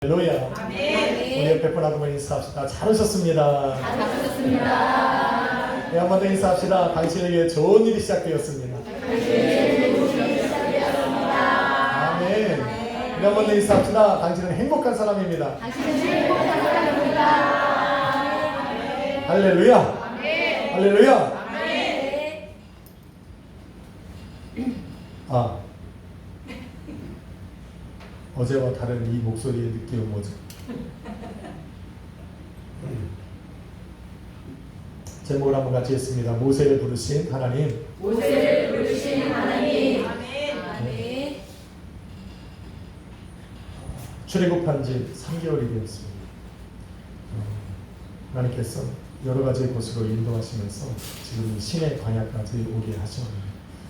할렐루야. 우리 옆에 분 한번 인사합시다. 잘 오셨습니다. 잘 오셨습니다. 네, 한 번 더 인사합시다. 당신에게 좋은 일이 시작되었습니다. 아멘. 우리 한 번 더 인사합시다. 당신은 행복한 사람입니다. 할렐루야. 할렐루야. 아, 어제와 다른 이 목소리의 느낌은 뭐죠? 제목을 한번 같이 했습니다. 모세를 부르신 하나님. 모세를 부르신 하나님. 아멘. 출애굽한 지 3개월이 되었습니다. 하나님께서 여러 가지 곳으로 인도하시면서 지금 신의 광야까지 오게 하셨습니다.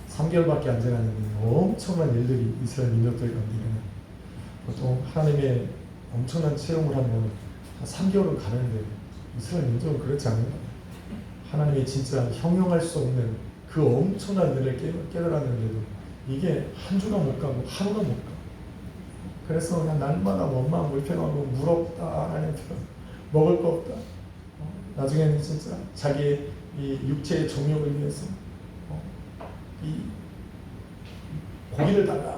3개월밖에 안 지났는데 엄청난 일들이 이스라엘 민족들 가운데 일어나요. 보통 하나님의 엄청난 체험을 하면 3개월은 가는데 이스라엘 민족은 그렇지 않는다. 하나님이 진짜 형용할 수 없는 그 엄청난 일을 깨달았는데도 이게 한 주가 못 가고 하루가 못 가. 그래서 그냥 날마다 원망 불평하고 물 없다, 하나님 먹을 거 없다. 나중에는 진짜 자기의 이 육체의 정욕을 위해서 이 고기를 달라.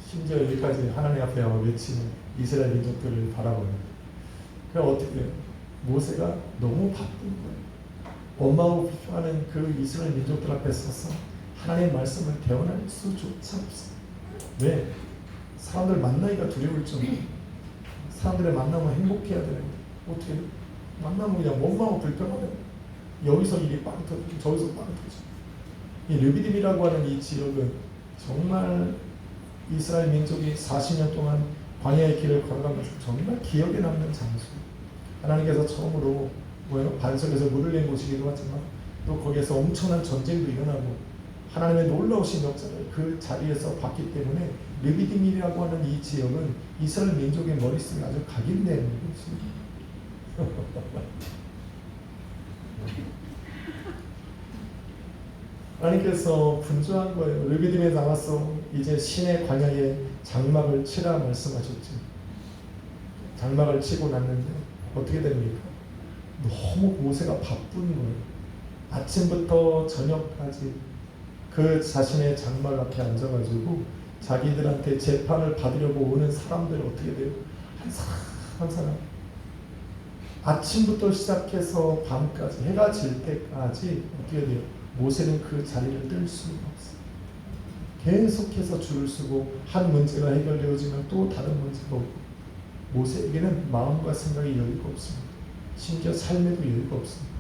심지어 여기까지 하나님 앞에 외치는 이스라엘 민족들을 바라보는. 그럼 어떻게 해요? 모세가 너무 바쁜 거예요. 원망하고 비판하는 그 이스라엘 민족들 앞에 서서 하나님의 말씀을 대언할 수조차 없어요. 왜? 사람들 만나기가 두려울 정도로. 사람들의 만나면 행복해야 되는데 어떻게 해요? 만나면 그냥 원망하고 불평하는. 여기서 일이 빵 터지고 저기서 빵 터지고. 이 르비딤이라고 하는 이 지역은 정말 이스라엘 민족이 40년 동안 광야의 길을 걸어가면서 정말 기억에 남는 장소예요. 하나님께서 처음으로 반석에서 물을 낸 곳이기도 하지만 또 거기에서 엄청난 전쟁도 일어나고 하나님의 놀라우신 역사를 그 자리에서 봤기 때문에 르비딤이라고 하는 이 지역은 이스라엘 민족의 머릿속에 아주 각인되는 곳입니다. 하나님께서 분주한 거예요. 르비딤에 나와서 이제 신의 광야에 장막을 치라 말씀하셨죠. 장막을 치고 났는데 어떻게 됩니까? 너무 모세가 바쁜 거예요. 아침부터 저녁까지 그 자신의 장막 앞에 앉아가지고 자기들한테 재판을 받으려고 오는 사람들 어떻게 돼요? 한 사람 한 사람 아침부터 시작해서 밤까지 해가 질 때까지 어떻게 돼요? 모세는 그 자리를 뜰 수가 없어요. 계속해서 줄을 서고 한 문제가 해결되어지면 또 다른 문제가 오고 모세에게는 마음과 생각이 여유가 없습니다. 심지어 삶에도 여유가 없습니다.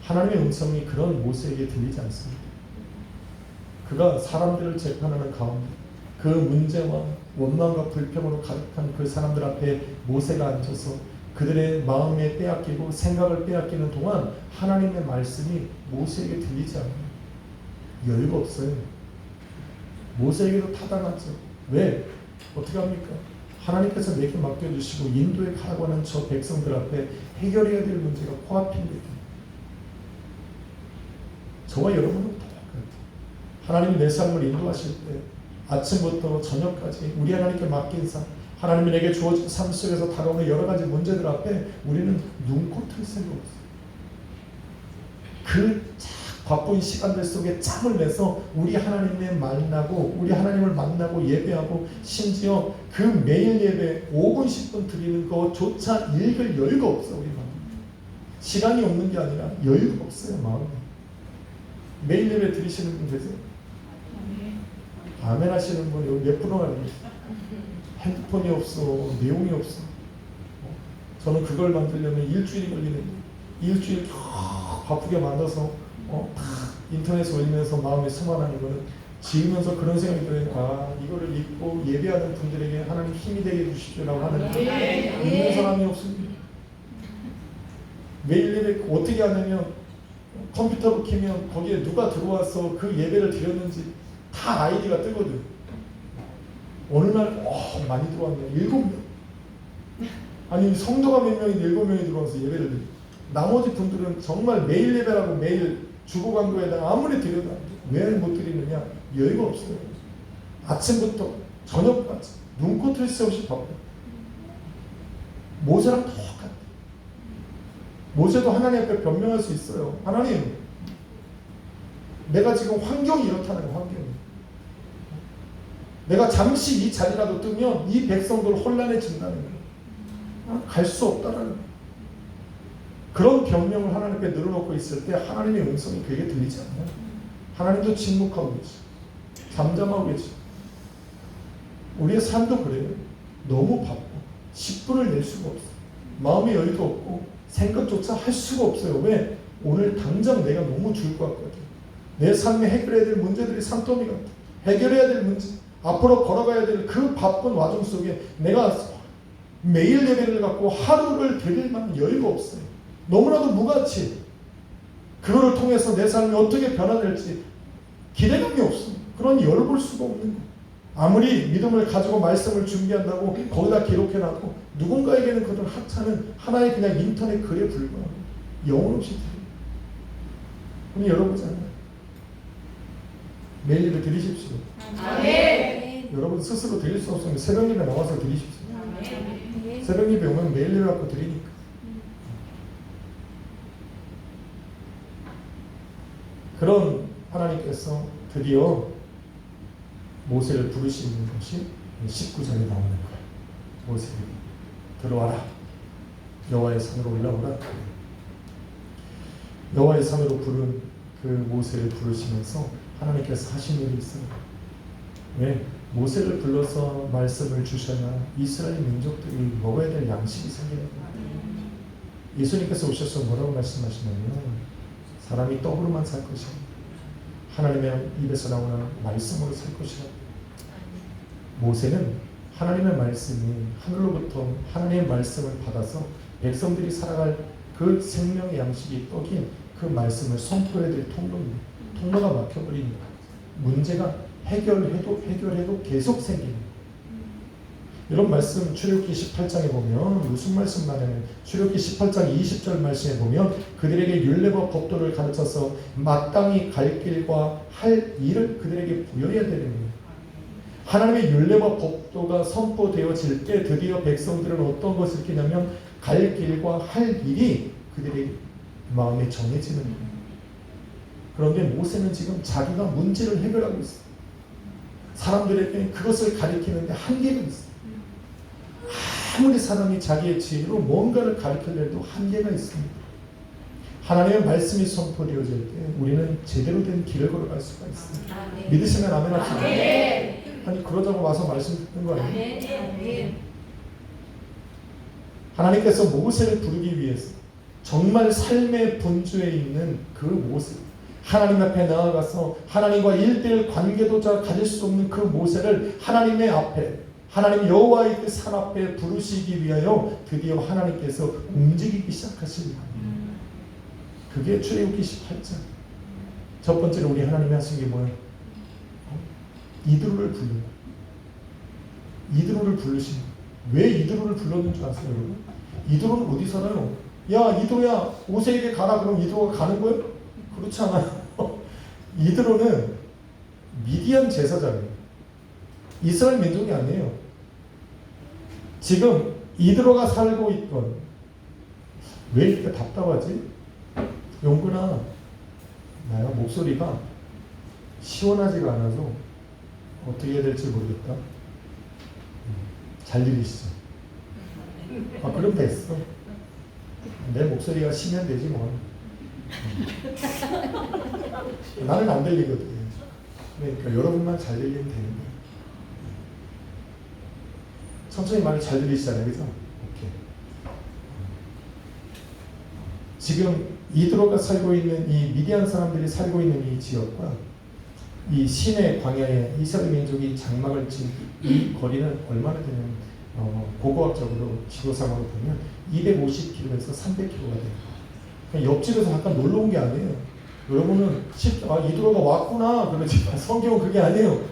하나님의 음성이 그런 모세에게 들리지 않습니다. 그가 사람들을 재판하는 가운데 그 문제와 원망과 불평으로 가득한 그 사람들 앞에 모세가 앉아서 그들의 마음에 빼앗기고 생각을 빼앗기는 동안 하나님의 말씀이 모세에게 들리지 않아요. 여유가 없어요. 모세에게도 타당하죠. 왜? 어떻게 합니까? 하나님께서 내게 맡겨주시고 인도에 가라고 하는 저 백성들 앞에 해결해야 될 문제가 코앞인데 저와 여러분은 똑같아요. 하나님이 내 삶을 인도하실 때 아침부터 저녁까지 우리 하나님께 맡긴 삶, 하나님이 내게 주어진 삶 속에서 다가오는 여러 가지 문제들 앞에 우리는 눈코 틀 새가 없어요. 그 바쁜 시간들 속에 짬을 내서 우리 하나님을 만나고 예배하고 심지어 그 매일 예배 5분 10분 드리는 것조차 읽을 여유가 없어. 우리 마음에 시간이 없는 게 아니라 여유가 없어요. 마음에 매일 예배 드리시는 분 계세요? 아멘 하시는 분이 몇 프로나 되겠어요? 핸드폰이 없어, 내용이 없어. 저는 그걸 만들려면 일주일이 걸리는데 일주일 바쁘게 만들어서 다 인터넷에 올리면서 마음에 수만하는 거는 지으면서 그런 생각이 들어요. 아, 이거를 읽고 예배하는 분들에게 하나님 힘이 되게 해주십시오라고 하는데 읽는 사람이 없습니다. 매일 예배 어떻게 하냐면 컴퓨터로 키면 거기에 누가 들어와서 그 예배를 드렸는지 다 아이디가 뜨거든. 어느 날 많이 들어왔네. 7명. 아니 성도가 몇 명인데 7명이 들어와서 예배를 드려. 나머지 분들은 정말 매일 예배라고 매일 주보 광고에다가 아무리 드려도 왜 못 드리느냐? 여유가 없어요. 아침부터 저녁까지 눈코 틀 새 없이 바빠요. 모세랑 똑같아. 모세도 하나님 앞에 변명할 수 있어요. 하나님, 내가 지금 환경이 이렇다는 거야. 환경이. 내가 잠시 이 자리라도 뜨면 이 백성들 혼란해진다는 거야. 갈 수 없다라는 거야. 그런 변명을 하나님 앞에 늘어놓고 있을 때 하나님의 음성이 그에게 들리지 않아요. 하나님도 침묵하고 계시, 잠잠하고 계시. 우리의 삶도 그래요. 너무 바빠. 10분을 낼 수가 없어. 마음의 여유도 없고 생각조차 할 수가 없어요. 왜? 오늘 당장 내가 너무 죽을 것 같거든. 내 삶에 해결해야 될 문제들이 산더미 같아. 해결해야 될 문제, 앞으로 걸어가야 될 그 바쁜 와중 속에 내가 매일 예배를 갖고 하루를 드릴 만한 여유가 없어요. 너무나도 무가치. 그거를 통해서 내 삶이 어떻게 변화될지 기대감이 없습니다. 그런 열볼 수가 없는 거예요. 아무리 믿음을 가지고 말씀을 준비한다고 거기다 기록해놔도 누군가에게는 그런 하찮은 하나의 그냥 인터넷 글에 불과하고 영혼 없이 드려요. 그럼 열어보잖아요. 매일 예배 드리십시오. 아멘. 여러분 스스로 드릴 수 없으면 새벽 예배 나와서 드리십시오. 아멘. 새벽 예배 오면 매일 예배 갖고 드리니까. 그런 하나님께서 드디어 모세를 부르시는 것이 19절에 나오는 거예요. 모세를 들어와라. 여호와의 산으로 올라오라. 여호와의 산으로 부른 그 모세를 부르시면서 하나님께서 하신 일이 있어요. 왜? 모세를 불러서 말씀을 주셔야 이스라엘 민족들이 먹어야 될 양식이 생기는 거예요. 예수님께서 오셔서 뭐라고 말씀하시냐면 사람이 떡으로만 살 것이야. 하나님의 입에서 나오는 말씀으로 살 것이라. 모세는 하나님의 말씀이 하늘로부터 하나님의 말씀을 받아서 백성들이 살아갈 그 생명의 양식이 떡인 그 말씀을 선포해야 될 통로입니다. 통로가 막혀버리니까 문제가 해결해도 계속 생깁니다. 이런 말씀 출애굽기 18장에 보면 무슨 말씀 말하냐면 출애굽기 18장 20절 말씀에 보면 그들에게 율례와 법도를 가르쳐서 마땅히 갈 길과 할 일을 그들에게 부여해야 되는 거예요. 하나님의 율례와 법도가 선포되어질 때 드디어 백성들은 어떤 것을 느끼냐면 갈 길과 할 일이 그들의 마음에 정해지는 거예요. 그런데 모세는 지금 자기가 문제를 해결하고 있어요. 사람들에게 그것을 가리키는데 한계가 있어요. 아무리 사람이 자기의 지혜로 뭔가를 가르치려도 한계가 있습니다. 하나님의 말씀이 선포되어질 때 우리는 제대로 된 길을 걸어갈 수가 있습니다. 아멘. 믿으시면 아멘 합시다. 아멘. 아니 그러자고 와서 말씀 듣는 거 아니에요? 아멘. 하나님께서 모세를 부르기 위해서 정말 삶의 본주에 있는 그 모세, 하나님 앞에 나아가서 하나님과 1:1 관계도자 가질 수 없는 그 모세를 하나님의 앞에, 하나님 여호와의 그 산 앞에 부르시기 위하여 드디어 하나님께서 움직이기 시작하십니다. 그게 출애굽기 18장. 첫 번째로 우리 하나님이 하신 게 뭐예요? 이드로를 부르는 거예요. 이드로를 부르신 거예요. 왜 이드로를 불렀는 줄 아세요, 여러분? 이드로는 어디 살아요? 야, 이드로야, 모세에게 가라. 그럼 이드로가 가는 거예요? 그렇지 않아요. 이드로는 미디안 제사장이에요. 이스라엘 민족이 아니에요. 지금 이드로가 살고 있던, 왜 이렇게 답답하지? 용근아, 나야 목소리가 시원하지가 않아서 어떻게 해야 될지 모르겠다. 잘 들리시죠? 아, 그럼 됐어. 내 목소리가 쉬면 되지 뭐. 나는 안 들리거든. 그러니까 여러분만 잘 들리면 되는 거예요. 천천히 말을 잘 들리시잖아요, 그죠? 오케이. 지금 이드로가 살고 있는 이 미디안 사람들이 살고 있는 이 지역과 이 시내 광야에 이스라엘 민족이 장막을 친 이 거리는 얼마나 되냐면 고고학적으로 지도상으로 보면 250km에서 300km가 돼요. 그냥 옆집에서 잠깐 놀러 온 게 아니에요. 여러분은 이드로가 왔구나 그러지만 성경은 그게 아니에요.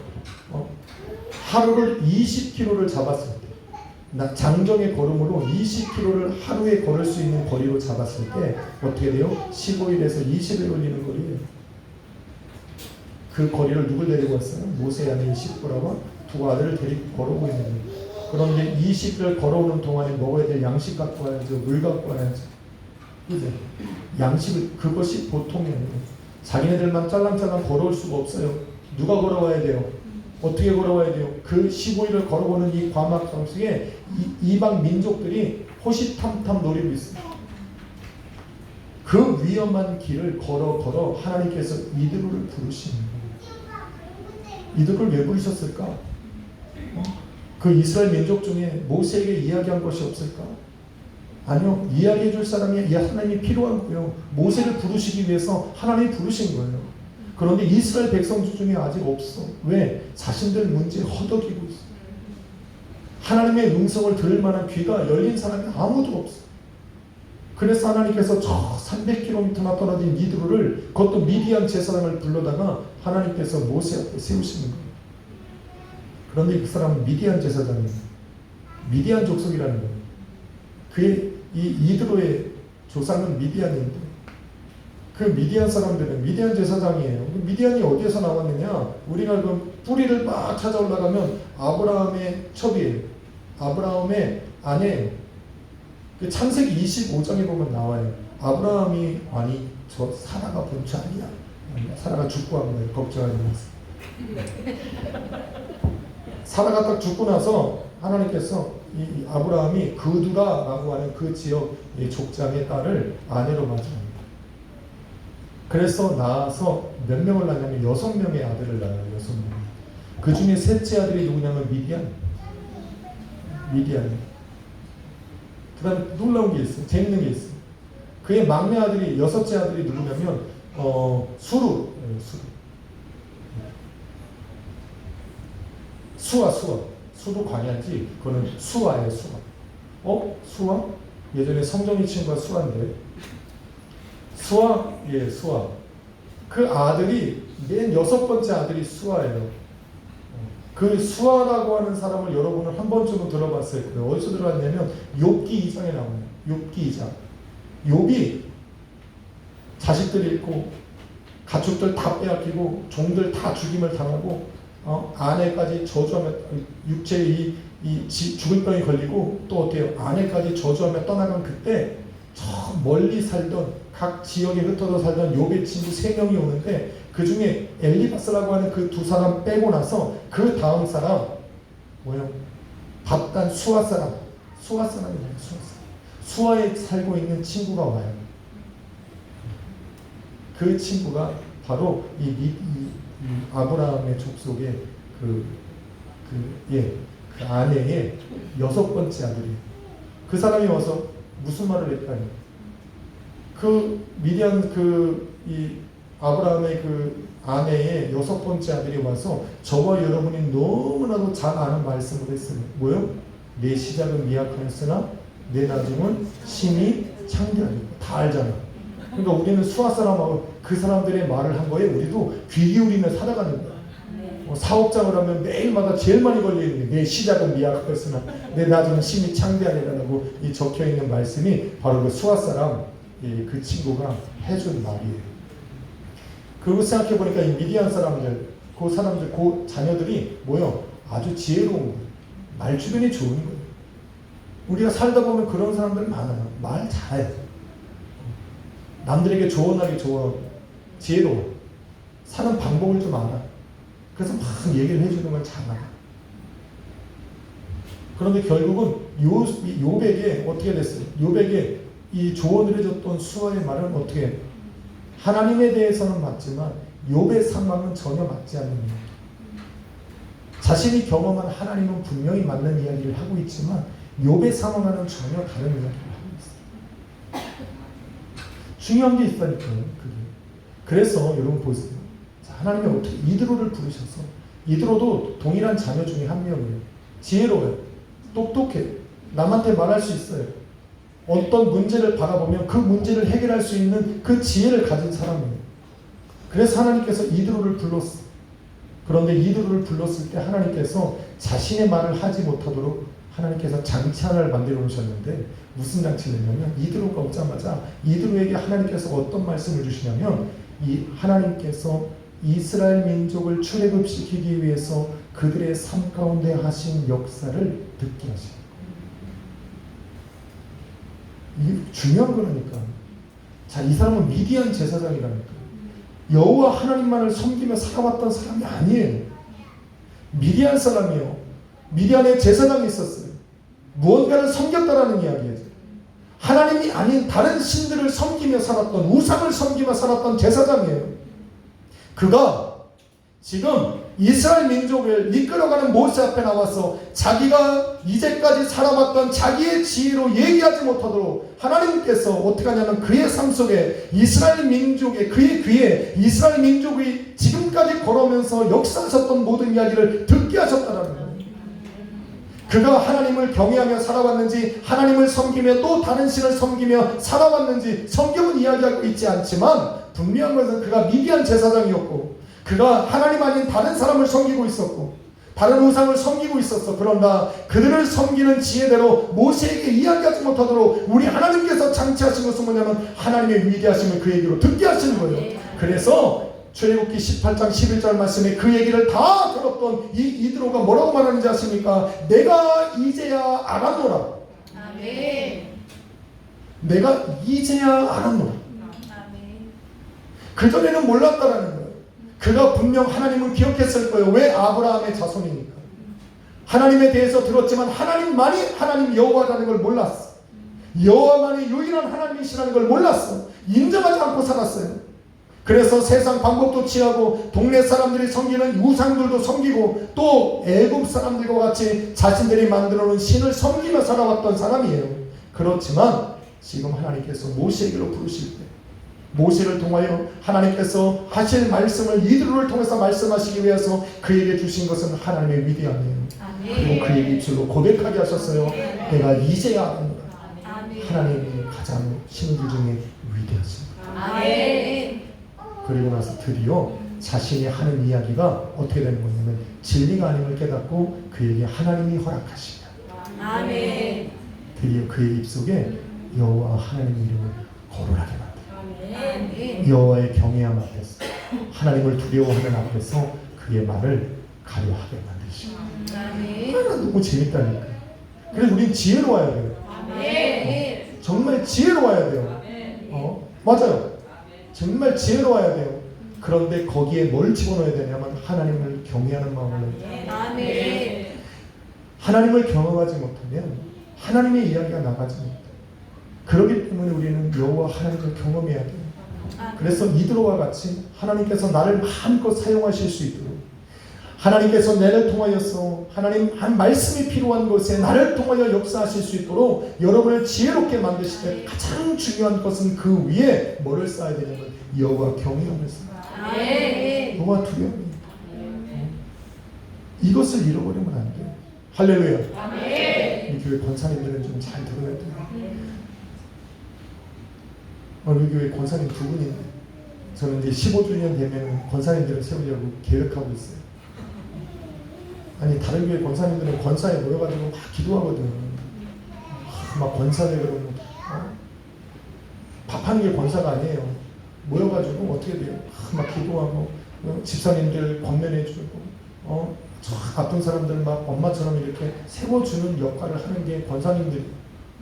하루를 20km를 잡았을 때, 장정의 걸음으로 20km를 하루에 걸을 수 있는 거리로 잡았을 때 어떻게 돼요? 15일에서 20일 걸리는 거리예요. 그 거리를 누굴 데리고 왔어요? 모세 아내 십보라와 두 아들을 데리고 걸어오고 있는 거예요. 그런데 20일 걸어오는 동안에 먹어야 될 양식 갖고 와야죠. 물 갖고 와야죠. 그죠? 양식을, 그것이 보통이 아니에요. 자기네들만 짤랑짤랑 걸어올 수가 없어요. 누가 걸어와야 돼요? 어떻게 걸어와야 돼요? 그 15일을 걸어오는 이 과막 속에 이방 민족들이 호시탐탐 노리고 있어요. 그 위험한 길을 걸어 하나님께서 이드로를 부르시는 거예요. 이드로를 왜 부르셨을까? 그 이스라엘 민족 중에 모세에게 이야기한 것이 없을까? 아니요. 이야기해 줄 사람이 하나님이 필요한 거예요. 모세를 부르시기 위해서 하나님이 부르신 거예요. 그런데 이스라엘 백성 중에 아직 없어. 왜? 자신들 문제에 허덕이고 있어. 하나님의 음성을 들을 만한 귀가 열린 사람이 아무도 없어. 그래서 하나님께서 저 300km나 떨어진 이드로를, 그것도 미디안 제사장을 불러다가 하나님께서 모세 앞에 세우시는 거예요. 그런데 그 사람은 미디안 제사장이에요. 미디안 족속이라는 거예요. 그의 이 이드로의 조상은 미디안인데, 그 미디안 사람들은 미디안 제사장이에요. 미디안이 어디에서 나왔느냐? 우리가 그 뿌리를 막 찾아 올라가면 아브라함의 첩이에요. 아브라함의 아내. 그 창세기 25장에 보면 나와요. 아브라함이, 아니 저 사라가 본처 아니야. 사라가 죽고 합니다. 걱정하지 마세요. 사라가 딱 죽고 나서 하나님께서 이 아브라함이 그두라라고 하는 그 지역 족장의 딸을 아내로 맞이합니다. 그래서 낳아서 몇 명을 낳냐면 6명의 아들을 낳아요. 6명. 그 중에 셋째 아들이 누구냐면 미디안. 그 다음에 놀라운 게 있어요. 재밌는 게 있어요. 그의 막내 아들이, 6째 아들이 누구냐면 수루. 수아. 수도 광야지. 그거는 수아예요. 수아? 예전에 성정이 친구가 수아인데. 수아. 그 아들이 맨 6번째 아들이 수아예요. 그 수아라고 하는 사람을 여러분은 한 번쯤은 들어봤을 거예요. 어디서 들어봤냐면 욥기 2장에 나와요. 욥기 2장. 욥이 자식들이 있고 가축들 다 빼앗기고 종들 다 죽임을 당하고 아내까지 저주하며 육체의 죽을 병이 걸리고 또 어때요? 아내까지 저주하며 떠나간 그때 저 멀리 살던 각 지역에 흩어져 살던 욥의 친구 3명이 오는데 그 중에 엘리바스라고 하는 그 2사람 빼고 나서 그 다음 사람 뭐예요? 바단 수아 사람이에요. 수아 사람. 수아에 살고 있는 친구가 와요. 그 친구가 바로 이 아브라함의 족속의 그 아내의 6번째 아들이에요. 그 사람이 와서 무슨 말을 했다니? 그 미디안 이 아브라함의 그 아내의 6번째 아들이 와서 저와 여러분이 너무나도 잘 아는 말씀을 했어요. 뭐요? 내 시작은 미약하였으나 내 나중은 심히 창대하리라. 다 알잖아. 그러니까 우리는 수아 사람하고 그 사람들의 말을 한 거에 우리도 귀 기울이며 살아가는 거야. 사업장을 하면 매일마다 제일 많이 걸려있는 게 내 시작은 미약하였으나 내 나중은 심히 창대하리라고 이 적혀있는 말씀이 바로 그 수아 사람 그 친구가 해준 말이에요. 그리고 생각해보니까 이 미디안 사람들, 그 자녀들이 뭐요? 아주 지혜로운 거예요. 말 주변이 좋은 거예요. 우리가 살다 보면 그런 사람들 많아요. 말 잘해요. 남들에게 조언하기 좋아. 지혜로워. 사는 방법을 좀 알아. 그래서 막 얘기를 해주는 걸 잘 알아. 그런데 결국은 욥에게 어떻게 됐어요? 욥에게 이 조언을 해줬던 수아의 말은 어떻게 해요? 하나님에 대해서는 맞지만 욥의 상황은 전혀 맞지 않는 이야기. 자신이 경험한 하나님은 분명히 맞는 이야기를 하고 있지만 욥의 상황과는 전혀 다른 이야기를 하고 있어요. 중요한 게 있다니까요. 그게. 그래서 여러분 보세요. 하나님이 어떻게 이드로를 부르셔서, 이드로도 동일한 자녀 중에 한 명이에요. 지혜로워요. 똑똑해. 남한테 말할 수 있어요. 어떤 문제를 바라보면 그 문제를 해결할 수 있는 그 지혜를 가진 사람이에요. 그래서 하나님께서 이드로를 불렀어요. 그런데 이드로를 불렀을 때 하나님께서 자신의 말을 하지 못하도록 하나님께서 장치 하나를 만들어 놓으셨는데, 무슨 장치를 했냐면 이드로가 오자마자 이드로에게 하나님께서 어떤 말씀을 주시냐면, 이 하나님께서 이스라엘 민족을 출애굽시키기 위해서 그들의 삶 가운데 하신 역사를 듣게 하시는 거예요. 이게 중요한 거라니까. 자, 이 사람은 미디안 제사장이라니까. 여호와 하나님만을 섬기며 살아왔던 사람이 아니에요. 미디안 사람이요. 미디안에 제사장이 있었어요. 무언가를 섬겼다라는 이야기예요. 하나님이 아닌 다른 신들을 섬기며 살았던, 우상을 섬기며 살았던 제사장이에요. 그가 지금 이스라엘 민족을 이끌어가는 모세 앞에 나와서 자기가 이제까지 살아왔던 자기의 지혜로 얘기하지 못하도록 하나님께서 어떻게 하냐면 그의 삶 속에 이스라엘 민족의, 그의 귀에 이스라엘 민족이 지금까지 걸어오면서 역사하셨던 모든 이야기를 듣게 하셨다는 거예요. 그가 하나님을 경외하며 살아왔는지, 하나님을 섬기며 또 다른 신을 섬기며 살아왔는지 성경은 이야기하고 있지 않지만 분명한 것은 그가 미디안 제사장이었고, 그가 하나님 아닌 다른 사람을 섬기고 있었고, 다른 우상을 섬기고 있었어. 그런다 그들을 섬기는 지혜대로 모세에게 이야기하지 못하도록 우리 하나님께서 장치하신 것은 뭐냐면 하나님의 위대하심을 그 얘기로 듣게 하시는 거예요. 그래서 출애굽기 18장 11절 말씀에 그 얘기를 다 들었던 이드로가 뭐라고 말하는지 아십니까? 내가 이제야 알았노라. 아멘. 내가 이제야 알았노라. 아멘. 그전에는 몰랐다라는 거예요. 그가 분명 하나님을 기억했을 거예요. 왜? 아브라함의 자손이니까. 하나님에 대해서 들었지만 하나님만이 하나님 여호와라는 걸 몰랐어. 여호와만이 유일한 하나님이시라는 걸 몰랐어. 인정하지 않고 살았어요. 그래서 세상 방법도 취하고 동네 사람들이 섬기는 우상들도 섬기고 또 애굽 사람들과 같이 자신들이 만들어 놓은 신을 섬기며 살아왔던 사람이에요. 그렇지만 지금 하나님께서 모세에게로 부르실 때, 모세를 통하여 하나님께서 하실 말씀을 이드로를 통해서 말씀하시기 위해서 그에게 주신 것은 하나님의 위대함이에요. 그리고 그에게 입술로 고백하게 하셨어요. 내가 이제야 알았노라. 하나님이 가장 신들 중에 위대하십니다. 아멘. 그리고 나서 드디어 자신이 하는 이야기가 어떻게 되는 거냐면 진리가 아님을 깨닫고 그에게 하나님이 허락하십니다. 아멘. 드디어 그의 입속에 여호와 하나님의 이름을 거론하게 만들어요. 아멘. 여호와의 경외함 앞에서, 하나님을 두려워하는 앞에서 그의 말을 가려하게 만드시고. 아멘. 너무 재밌다니까. 그래서 우린 지혜로워야 돼요. 아멘. 정말 지혜로워야 돼요. 맞아요. 정말 지혜로워야 돼요. 그런데 거기에 뭘 집어넣어야 되냐면 하나님을 경외하는 마음을. 아멘. 하나님을 경험하지 못하면 하나님의 이야기가 나가지 못해요. 그렇기 때문에 우리는 여호와 하나님을 경험해야 돼요. 그래서 이드로와 같이 하나님께서 나를 마음껏 사용하실 수 있도록, 하나님께서 나를 통하여서 하나님 한 말씀이 필요한 곳에 나를 통하여 역사하실 수 있도록 여러분을 지혜롭게 만드실 때 가장 중요한 것은 그 위에 뭐를 쌓아야 되냐면 여호와 경외함을 쌓아야 돼요. 여호와 두려움이. 이것을 잃어버리면 안 돼요. 할렐루야. 우리 교회 권사님들은 좀 잘 들어야 돼요. 우리 교회 권사님 두 분인데 저는 이제 15주년 되면 권사님들을 세우려고 계획하고 있어요. 아니 다른 교회 권사님들은 권사에 모여가지고 막 기도하거든. 막 권사들 그러면 밥하는 게 권사가 아니에요. 모여가지고 어떻게 돼요? 막 기도하고 집사님들 권면해주고 저 아픈 사람들 막 엄마처럼 이렇게 세워주는 역할을 하는 게 권사님들이.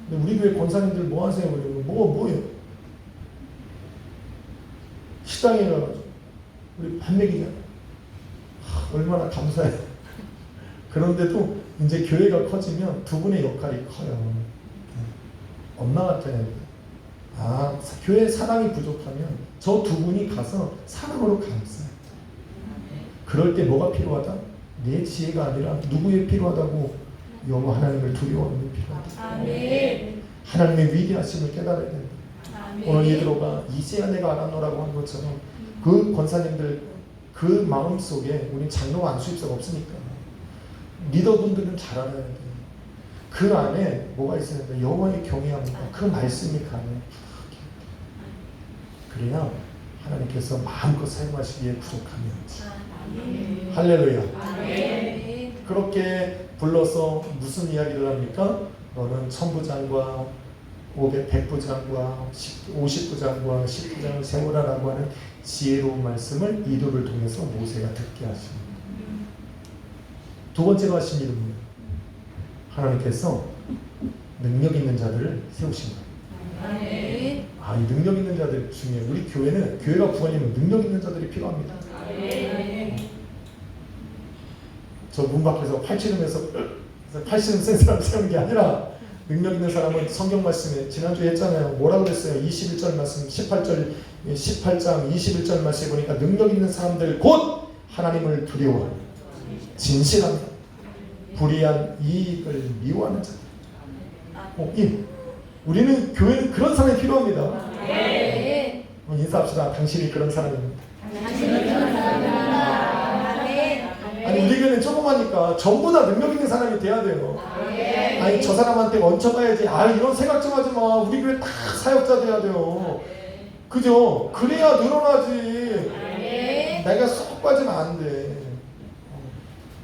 근데 우리 교회 권사님들 뭐 하세요? 그러면 뭐예요? 시장에 가가지고 우리 밥 먹이잖아. 얼마나 감사해요. 그런데도 이제 교회가 커지면 두 분의 역할이 커요. 엄마 같아요. 교회 사랑이 부족하면 저 두 분이 가서 사랑으로 감싸요. 그럴 때 뭐가 필요하다? 내 지혜가 아니라 누구의 필요하다고? 여호와 하나님을 두려워하는 게 필요하다. 아멘. 하나님의 위대하심을 깨달아야 된다. 오늘 이드로가 이제야 내가 알았노라고 한 것처럼 그 권사님들 그 마음 속에 우리 장로가 안수입사가 없으니까 리더분들은 잘 알아야 돼요. 그 안에 뭐가 있어야 돼요? 여호와의 경외함과 그 말씀이 가능해. 그래야 하나님께서 마음껏 사용하시기에 부족함이 없지. 할렐루야. 그렇게 불러서 무슨 이야기를 합니까? 너는 천부장과 100부장과 50부장과 10부장을 세우라라고 하는 지혜로운 말씀을 이도를 통해서 모세가 듣게 하십니다. 두 번째로 하신 일은 뭐예요? 하나님께서 능력 있는 자들을 세우신 거예요. 아멘. 아, 이 능력 있는 자들 중에 우리 교회는 교회가 부활이면 능력 있는 자들이 필요합니다. 저 문 밖에서 팔씨름해서 팔씨름 센 사람 세우는 게 아니라 능력 있는 사람은 성경 말씀에 지난주에 했잖아요. 뭐라고 그랬어요? 21절 말씀 18장 21절 말씀에 보니까 능력 있는 사람들 곧 하나님을 두려워하고 진실한 불의한 이익을 미워하는 자들. 우리는 교회는 그런 사람이 필요합니다. 아멘. 인사합시다. 당신이 그런 사람입니다. 당신이 그런 사람입니다. 아멘. 아니 우리 교회는 조그마니까 전부 다 능력 있는 사람이 돼야 돼요. 아니 저 사람한테 얹혀가야지. 아 이런 생각 좀 하지 마. 우리 교회 다 사역자 돼야 돼요. 그죠? 그래야 늘어나지. 내가 쏙 빠지면 안 돼.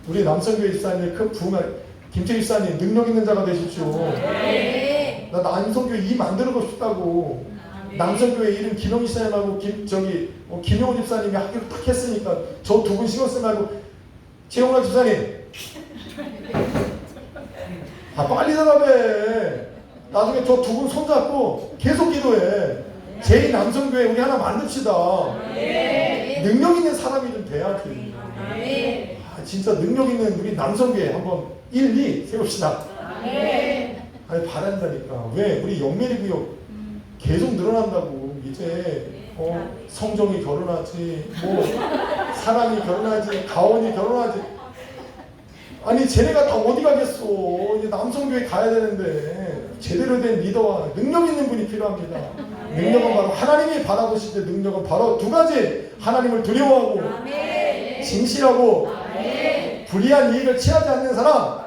우리 남성교회 집사님 큰 부흥할 김철 집사님 능력 있는 자가 되십시오. 나 남성교회 이 만들고 싶다고. 남성교회 이름 김영희 집사님하고 김영호 집사님이 학교를 딱 했으니까 저 두 분 신경 쓰지 말고 최용락 집사님 빨리 대답해. 나중에 저 두 분 손잡고 계속 기도해. 제2 남성교회 우리 하나 만듭시다. 능력 있는 사람이 좀 돼야지. 진짜 능력 있는 우리 남성교회 한번 1, 2 세웁시다. 아니 바란다니까. 왜? 우리 영매리구역 계속 늘어난다고. 이제 성정이 결혼하지, 뭐 사람이 결혼하지, 가원이 결혼하지. 아니 쟤네가 다 어디 가겠어. 이제 남성교회 가야 되는데 제대로 된 리더와 능력 있는 분이 필요합니다. 능력은 바로 하나님이 바라보실 때 능력은 바로 두 가지. 하나님을 두려워하고 진실하고 불의한 이익을 취하지 않는 사람.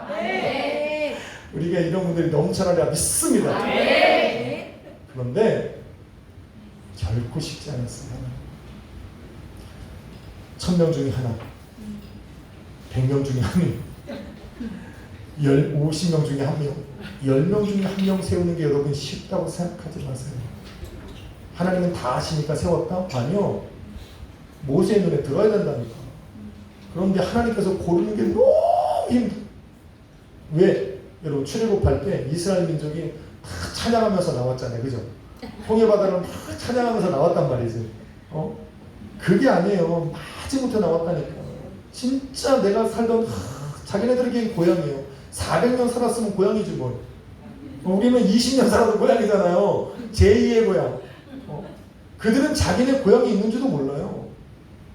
우리가 이런 분들이 넘쳐나리라 믿습니다. 그런데 결코 쉽지 않았습니다. 1000명 중에 하나, 100명 중에 한 명, 50명 중에 한 명, 10명 중에 한 명 세우는 게 여러분 쉽다고 생각하지 마세요. 하나님은 다 아시니까 세웠다? 아니요. 모세의 눈에 들어야 된다니까. 그런데 하나님께서 고르는 게 너무 힘들어. 왜? 여러분 출애굽할 때 이스라엘 민족이 다 찬양하면서 나왔잖아요. 그죠? 홍해바다를 막 찬양하면서 나왔단 말이지. 그게 아니에요. 마지못해 나왔다니까. 진짜 내가 살던 자기네들에게 고향이에요. 400년 살았으면 고향이지 뭘. 우리는 20년 살아도 고향이잖아요. 제2의 고향. 그들은 자기네 고향이 있는지도 몰라요.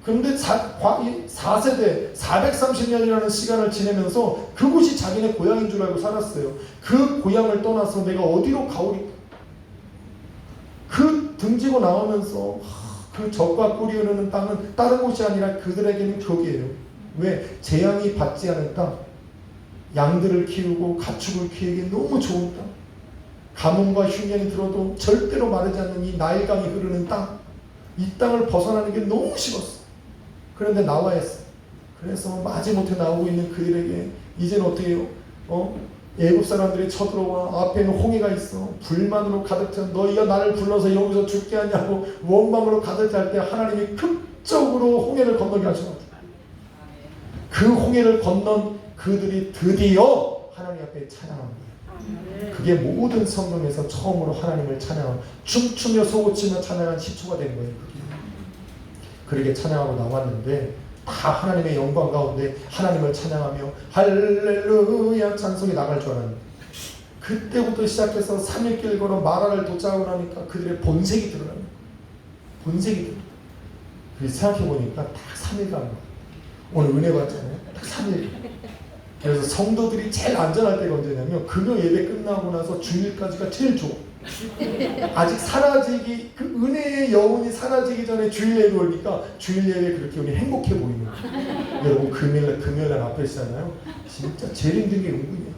그런데 4세대 430년이라는 시간을 지내면서 그곳이 자기네 고향인 줄 알고 살았어요. 그 고향을 떠나서 내가 어디로 가오리까. 그 등지고 나오면서 그 젖과 꿀이 흐르는 땅은 다른 곳이 아니라 그들에게는 거기예요. 왜? 재앙이 받지 않은 땅, 양들을 키우고 가축을 키우기 너무 좋은 땅, 가뭄과 흉년이 들어도 절대로 마르지 않는 이 나일강이 흐르는 땅, 이 땅을 벗어나는 게 너무 싫었어. 그런데 나와야 했어. 그래서 마지못해 나오고 있는 그들에게 이제는 어떻게 해요? 애굽 사람들이 쳐들어와. 앞에는 홍해가 있어. 불만으로 가득 찬 너희가 나를 불러서 여기서 죽게 하냐고 원망으로 가득 찰 때 하나님이 극적으로 홍해를 건너게 하셔. 그 홍해를 건넌 그들이 드디어 하나님 앞에 찬양한 거예요. 그게 모든 성경에서 처음으로 하나님을 찬양하고 춤추며 소고치며 찬양한 10초가 된 거예요. 그렇게 찬양하고 나왔는데 다 하나님의 영광 가운데 하나님을 찬양하며 할렐루야 찬송이 나갈 줄 알았는데 그때부터 시작해서 3일길 걸어 마라를 도착하고 나니까 그들의 본색이 드러나요. 본색이 드러나요. 그래서 생각해보니까 딱 3일 간 거예요. 오늘 은혜 받잖아요. 딱 3일. 그래서 성도들이 제일 안전할 때가 언제냐면 금요 예배 끝나고 나서 주일까지가 제일 좋아. 아직 사라지기, 그 은혜의 여운이 사라지기 전에 주일 예배 오니까 주일 예배 그렇게 우리 행복해 보이는 거예요. 여러분 금요일날 앞에 있잖아요. 진짜 제일 힘든 게 은근이야.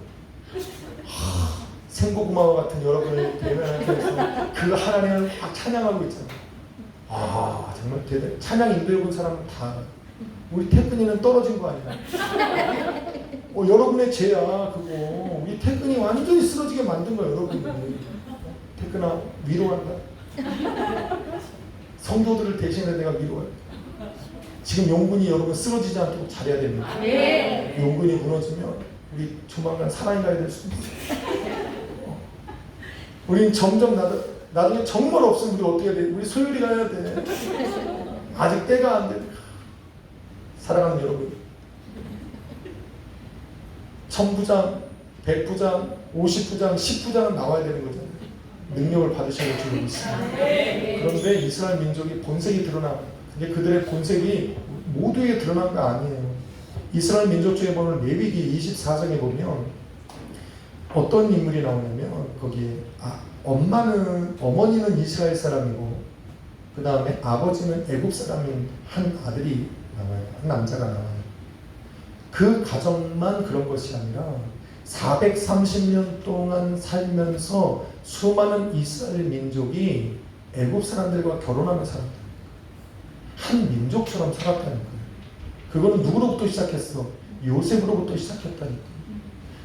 생고구마와 같은 여러분의 예배하면서 그 하나님을 막 찬양하고 있잖아요. 정말 대단. 찬양 인도해본 사람은 다. 우리 태근이는 떨어진 거 아니야. 여러분의 죄야 그거. 우리 태근이 완전히 쓰러지게 만든 거야 여러분이. 태근아 위로한다. 성도들을 대신해 내가 위로할. 지금 용군이 여러분 쓰러지지 않도록 잘해야 됩니다. 아멘. 용군이 무너지면 우리 조만간 사랑이 가야 될 수도 있어요. 우린 점점 나중에 정말 없으면 우리 어떻게 해야 돼? 우리 소율이 가야 돼. 아직 때가 안 돼. 사랑하는 여러분, 1000부장, 100부장, 50부장, 10부장은 나와야 되는 거잖아요. 능력을 받으셔야 주고 있습니다. 그런데 이스라엘 민족이 본색이 드러나. 근데 그들의 본색이 모두에게 드러난 거 아니에요. 이스라엘 민족 중에 보면 레위기 24장에 보면 어떤 인물이 나오냐면 거기에 어머니는 이스라엘 사람이고 그 다음에 아버지는 애굽 사람인 한 아들이 나와요. 한 남자가 나와요. 그 가정만 그런 것이 아니라 430년 동안 살면서 수많은 이스라엘 민족이 애굽 사람들과 결혼하는 사람들, 한 민족처럼 살았다는 거예요. 그거는 누구로부터 시작했어? 요셉으로부터 시작했다니까.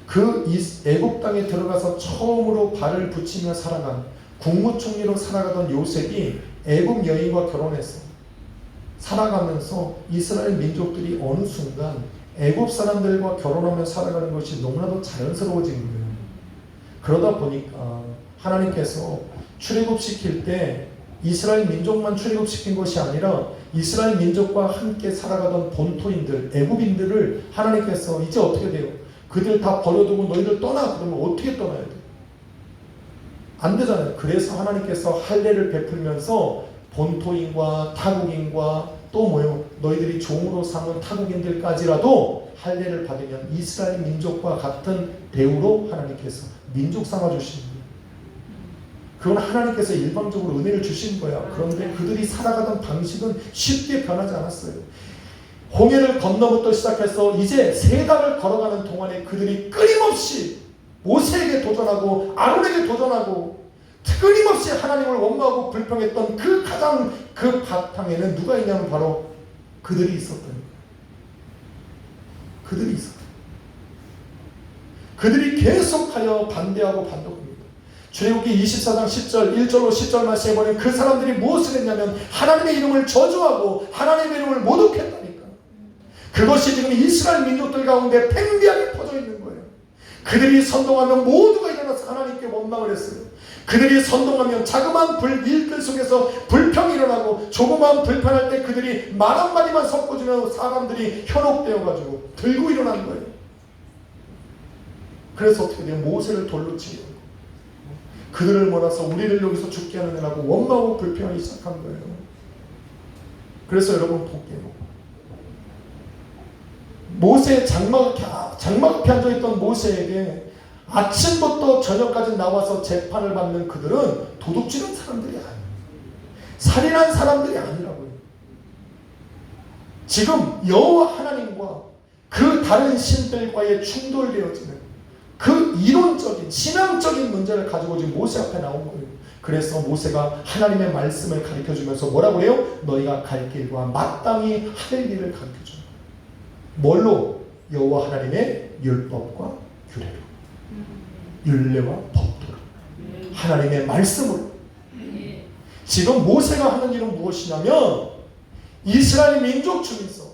그 애굽 땅에 들어가서 처음으로 발을 붙이며 살아간 국무총리로 살아가던 요셉이 애굽 여인과 결혼했어. 살아가면서 이스라엘 민족들이 어느 순간 애굽 사람들과 결혼하며 살아가는 것이 너무나도 자연스러워진 거예요. 그러다 보니까 하나님께서 출애굽시킬 때 이스라엘 민족만 출애굽시킨 것이 아니라 이스라엘 민족과 함께 살아가던 본토인들, 애굽인들을 하나님께서 이제 어떻게 돼요? 그들 다 버려두고 너희들 떠나. 그러면 어떻게 떠나야 돼? 안 되잖아요. 그래서 하나님께서 할례를 베풀면서 본토인과 타국인과 또 뭐요? 너희들이 종으로 삼은 타국인들까지라도 할례를 받으면 이스라엘 민족과 같은 대우로 하나님께서 민족 삼아주시는 거예요. 그건 하나님께서 일방적으로 은혜를 주신 거야. 그런데 그들이 살아가던 방식은 쉽게 변하지 않았어요. 홍해를 건너부터 시작해서 이제 세 달을 걸어가는 동안에 그들이 끊임없이 모세에게 도전하고 아론에게 도전하고 끊임없이 하나님을 원망하고 불평했던 그 가장 그 바탕에는 누가 있냐면 바로 그들이 있었던 거예요. 그들이 있었던 거예요. 그들이 계속하여 반대하고 반복합니다. 출애굽기 24장 10절 1절로 10절 말씀에 보면 그 사람들이 무엇을 했냐면 하나님의 이름을 저주하고 하나님의 이름을 모독했다니까. 그것이 지금 이스라엘 민족들 가운데 팽배하게 퍼져 있는 거예요. 그들이 선동하면 모두가 일어나서 하나님께 원망을 했어요. 그들이 선동하면 자그마한 일들 속에서 불평이 일어나고 조그마한 불편할 때 그들이 말 한마디만 섞어주면 사람들이 현혹되어가지고 들고 일어난 거예요. 그래서 어떻게 돼요? 모세를 돌로 치게 되고 그들을 몰아서 우리를 여기서 죽게 하는 애라고 원망하고 불평하기 시작한 거예요. 그래서 여러분 볼게요. 모세 장막 앞에 앉아있던 모세에게 아침부터 저녁까지 나와서 재판을 받는 그들은 도둑질한 사람들이 아니에요. 살인한 사람들이 아니라고요. 지금 여호와 하나님과 그 다른 신들과의 충돌되어지는 그 이론적인 신앙적인 문제를 가지고 지금 모세 앞에 나온 거예요. 그래서 모세가 하나님의 말씀을 가르쳐주면서 뭐라고 해요? 너희가 갈 길과 마땅히 할 일을 가르쳐줘요. 뭘로? 여호와 하나님의 율법과 규례로, 율례와 법도로, 하나님의 말씀으로. 지금 모세가 하는 일은 무엇이냐면 이스라엘 민족 중에서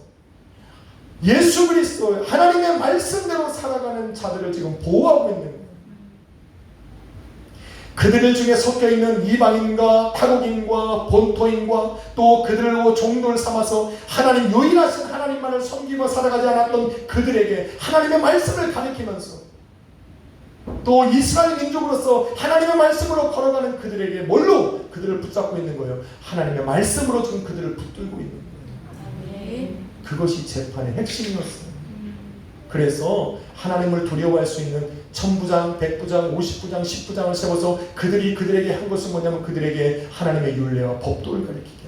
예수 그리스도 하나님의 말씀대로 살아가는 자들을 지금 보호하고 있는 거예요. 그들 중에 섞여있는 이방인과 타국인과 본토인과 또 그들을 종도를 삼아서 하나님 유일하신 하나님만을 섬기며 살아가지 않았던 그들에게 하나님의 말씀을 가르치면서 또 이스라엘 민족으로서 하나님의 말씀으로 걸어가는 그들에게 뭘로 그들을 붙잡고 있는 거예요? 하나님의 말씀으로 지금 그들을 붙들고 있는 거예요. 그것이 재판의 핵심이었어요. 그래서 하나님을 두려워할 수 있는 1000부장, 100부장, 50부장, 10부장을 세워서 그들이 그들에게 한 것은 뭐냐면 그들에게 하나님의 율례와 법도를 가르치게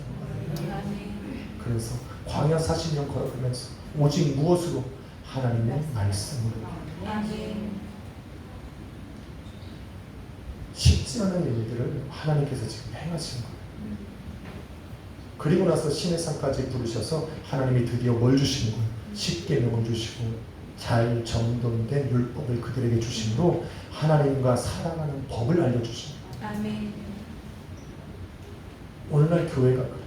하는 거예요. 그래서 광야 40년 걸어가면서 오직 무엇으로? 하나님의 말씀으로. 쉽지 않은 일들을 하나님께서 지금 행하시는 거예요. 그리고 나서 신의 산까지 부르셔서 하나님이 드디어 뭘 주시는 거예요? 십계명을 주시고 잘 정돈된 율법을 그들에게 주심으로 하나님과 살아가는 법을 알려주십니다. 아멘. 오늘날 교회가 그래요.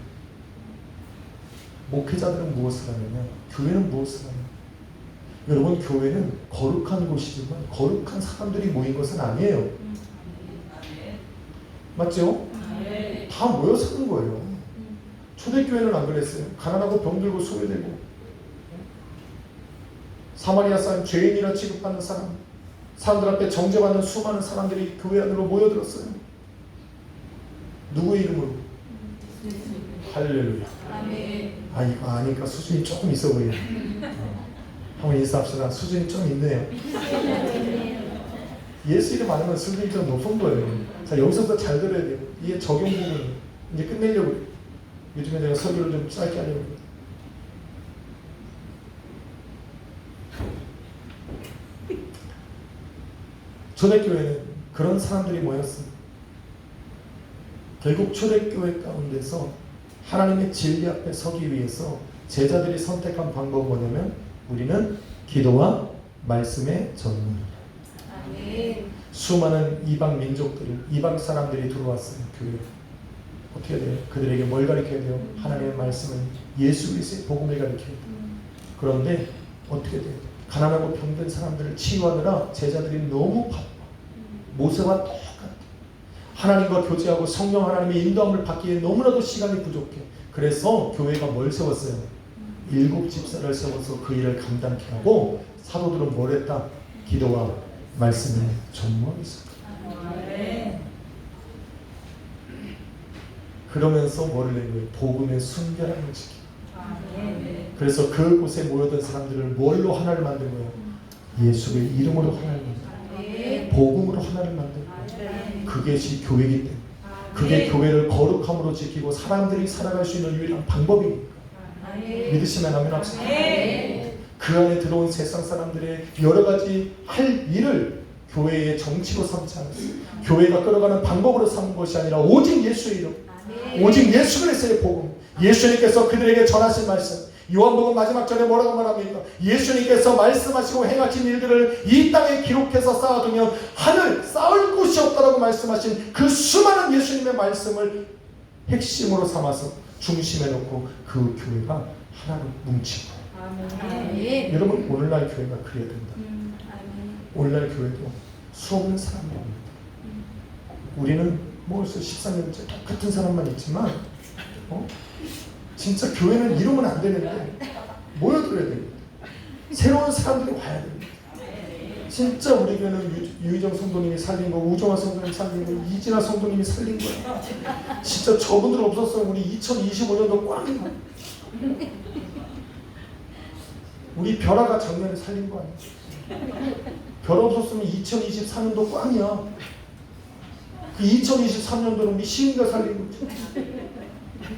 목회자들은 무엇을 하느냐? 교회는 무엇을 하느냐? 여러분, 교회는 거룩한 곳이지만 거룩한 사람들이 모인 것은 아니에요. 맞죠? 다 모여 사는 거예요. 초대교회는 안 그랬어요. 가난하고 병들고 소외되고 사마리아 사람, 죄인이라 취급받는 사람들 앞에 정죄받는 수많은 사람들이 교회 안으로 모여들었어요. 누구의 이름으로? 할렐루야. 아, 이거 아니까 수준이 조금 있어 보여요. 한번 인사합시다. 수준이 좀 있네요. 예수 이름 아니면 수준이 좀 높은 거예요. 자, 여기서부터 잘 들어야 돼요. 이게 적용 부분 이제 끝내려고 해요. 요즘에 내가 설교를 좀 짧게 하려고 해요. 초대교회는 그런 사람들이 모였습니다. 결국 초대교회 가운데서 하나님의 진리 앞에 서기 위해서 제자들이 선택한 방법은 뭐냐면 우리는 기도와 말씀의 전문. 수많은 이방 민족들을, 이방 사람들이 들어왔어요. 교회. 어떻게 해야 돼요? 그들에게 뭘 가르쳐야 돼요? 하나님의 말씀은 예수 그리스도의 복음을 가르쳐야 돼요. 그런데 어떻게 돼요? 가난하고 병든 사람들을 치유하느라 제자들이 너무 바빠. 모세와 똑같아. 하나님과 교제하고 성령 하나님의 인도함을 받기에 너무나도 시간이 부족해. 그래서 교회가 뭘 세웠어요? 7 집사를 세워서 그 일을 감당케 하고 사도들은 뭘 했다? 기도와 말씀을 전무하고 있었다. 그러면서 뭐를 낸 거예요? 복음의 순결함을 지키고. 그래서 그곳에 모여든 사람들을 뭘로 하나를 만든 거예요? 예수의 이름으로 하나를 만든 거예요. 복음으로 하나를 만든 거예요. 그것이 교회이기 때문에. 그게 교회를 거룩함으로 지키고 사람들이 살아갈 수 있는 유일한 방법이니까. 믿으시면 아멘 합시다. 그 안에 들어온 세상 사람들의 여러 가지 할 일을 교회의 정치로 삼지 않았어요. 교회가 끌어가는 방법으로 삼은 것이 아니라 오직 예수의 이름, 오직 예수 그리스도의 복음, 예수님께서 그들에게 전하신 말씀. 요한복음 마지막 절에 뭐라고 말합니까? 예수님께서 말씀하시고 행하신 일들을 이 땅에 기록해서 쌓아두면 하늘 쌓을 곳이 없다라고 말씀하신 그 수많은 예수님의 말씀을 핵심으로 삼아서 중심에 놓고 그 교회가 하나로 뭉치고. 여러분, 오늘날 교회가 그래야 된다. 오늘날 교회도 수없는 사람들입니다. 우리는 벌써 13년째 똑같은 사람만 있지만 진짜 교회는 이러면 안 되는데 모여들어야 됩니다. 새로운 사람들이 와야 됩니다. 진짜 우리 교회는 유희정 성도님이 살린 거, 우정아 성도님이 살린 거, 이진아 성도님이 살린 거야. 진짜 저분들 없었으면 우리 2025년도 꽝이야. 우리 벼라가 작년에 살린 거 아니야. 벼라 없었으면 2024년도 꽝이야. 그 2023년도는 우리 시인가 살린 거지.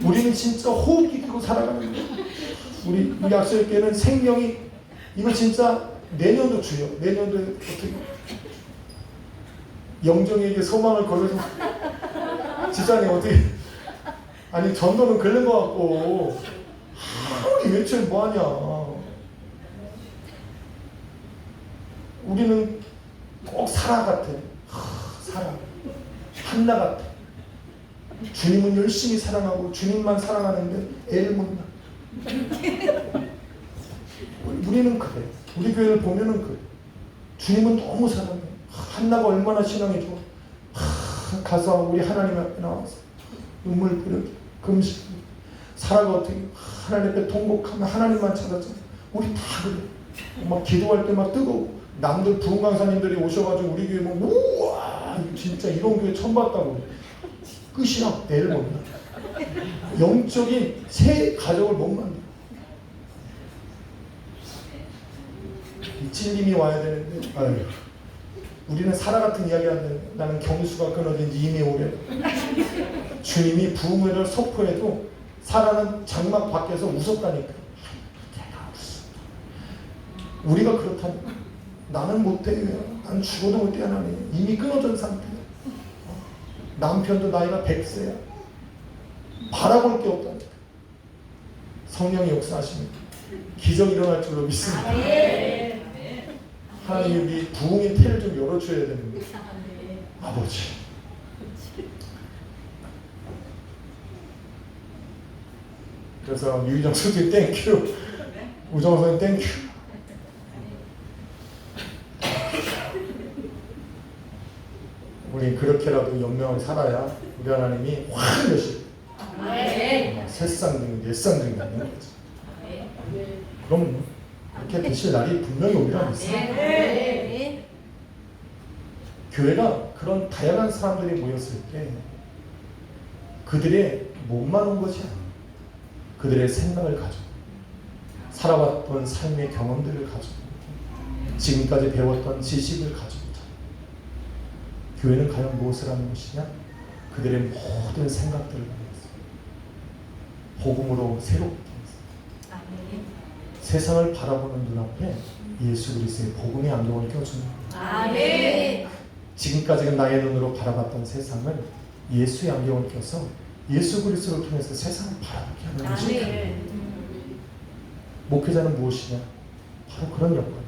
우리는 진짜 호흡기 끼고 살아가는 거야. 우리 약속교회는 생명이, 이거 진짜 내년도 주요. 내년도에 어떻게 영정에게 소망을 걸어서 지장에 어떻게, 아니 전도는 걸린 것 같고 아무리 외쳐야 뭐하냐. 우리는 꼭 사라 같아. 사라. 한나 같아. 주님은 열심히 사랑하고 주님만 사랑하는데 애를 못 낳아. 우리는 그래. 우리 교회를 보면은 그래. 주님은 너무 사랑해. 한나가 얼마나 신앙이 좋아. 가서 우리 하나님 앞에 나와서 눈물 뿌려주고 금식. 사라가 어떻게 하나님 앞에 통곡하면 하나님만 찾았잖아. 우리 다 그래. 막 기도할 때 막 뜨거워. 남들 부흥 강사님들이 오셔가지고 우리 교회 보면 우와 진짜 이런 교회 처음 봤다고. 끝이야. 애를 못 낳아. 영적인 새 가족을 못 만들어. 이 찔림이 와야 되는데 아유, 우리는 사라 같은 이야기 하는데 나는 경수가 끊어진 지 이미 오래. 주님이 부흥회를 선포해도 사라는 장막 밖에서 웃었다니까. 내가 웃어. 우리가 그렇다니까. 나는 못해. 난 죽어도 못 태어나네. 이미 끊어진 상태야. 남편도 나이가 100세야. 바라볼 게 없다니까. 성령이 역사하시면 기적이 일어날 줄로 믿습니다. 하나님이 우리 부흥의 태를 좀 열어줘야 되는 거예요. 아버지. 그래서 유희정 선생님 땡큐, 우정 선생님 땡큐. 우리 그렇게라도 연명을 살아야 우리 하나님이 확 여시. 새쌍둥이, 옛쌍둥이 갖는 거지. 그럼 그렇게 되실 날이 분명히 오리라 믿습니다. 교회가 그런 다양한 사람들이 모였을 때 그들의 몸만 온 것이 아니에요. 그들의 생각을 가지고 살아왔던 삶의 경험들을 가지고 지금까지 배웠던 지식을 가지고 교회는 과연 무엇을 하는 것이냐? 그들의 모든 생각들을 복음으로 새롭게 세상을 바라보는 눈앞에 예수 그리스도의 복음의 안경을 껴주는 거예요. 지금까지 나의 눈으로 바라봤던 세상을 예수의 안경을 껴서 예수 그리스도를 통해서 세상을 바라보게 하는 것입니다. 목회자는 무엇이냐? 바로 그런 역할이에요.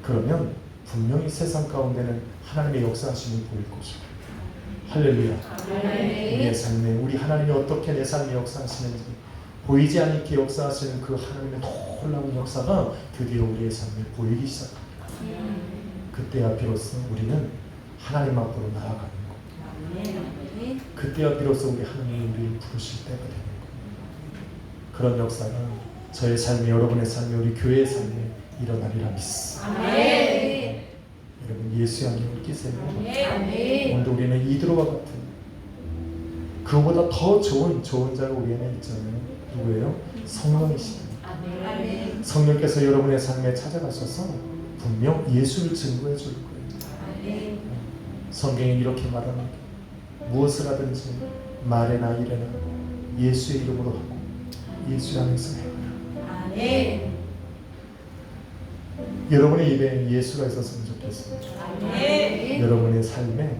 그러면 분명히 세상 가운데는 하나님의 역사하심이 보일 것이고, 할렐루야. 우리의 삶에 우리 하나님이 어떻게 내 삶에 역사하시는지 보이지 않게 역사하시는 그 하나님의 놀라운 역사가 드디어 우리의 삶에 보이기 시작합니다. 그때야 비로소 우리는 하나님 앞으로 나아가는 겁니다. 그때야 비로소 우리 하나님이 우리를 부르실 때가 되는 겁니다. 그런 역사가 저의 삶에, 여러분의 삶에, 우리 교회의 삶에 일어나리라 믿습니다. 여러분 예수의 안경을 끼세요. 오늘도 우리는 이드로와 같은 그보다 더 좋은 자가 우리 안에 있잖아요. 누구예요? 성령이시다. 성령께서 여러분의 삶에 찾아가셔서 분명 예수를 증거해 줄 거예요. 성경에 이렇게 말합니다. 무엇을 하든지 말에나 일에나 예수의 이름으로 하고 예수 안에서 해라. 여러분의 입에 예수가 있었으면 좋겠습니다. 여러분의 삶에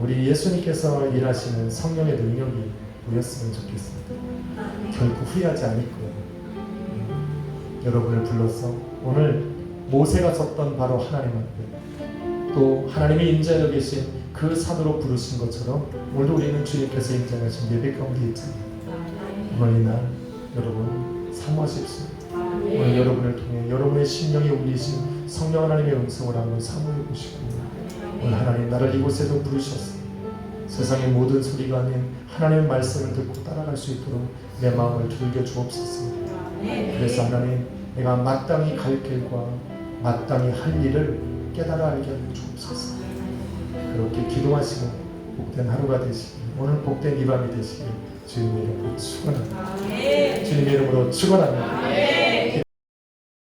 우리 예수님께서 일하시는 성령의 능력이 보였으면 좋겠습니다. 결코 후회하지 않을 거예요. 여러분을 불러서 오늘 모세가 섰던 바로 하나님 앞에 또 하나님이 인자하여 계신 그 산으로 부르신 것처럼 오늘도 우리는 주님께서 인정하신 예배 가운데 있잖아요. 오늘 이날 여러분 사모하십시오. 오늘 여러분을 통해 여러분의 심령에 울리신 성령 하나님의 음성을 한번 사모해 보시고, 오늘 하나님 나를 이곳에서 부르셨어요. 세상의 모든 소리가 아닌 하나님의 말씀을 듣고 따라갈 수 있도록 내 마음을 들게 주옵소서. 그래서 하나님 내가 마땅히 갈 길과 마땅히 할 일을 깨달아 알게 하여 주옵소서. 그렇게 기도하시는 복된 하루가 되시길, 오늘 복된 이 밤이 되시길 주님의 이름으로 축원합니다. 주님의 이름으로 축원합니다.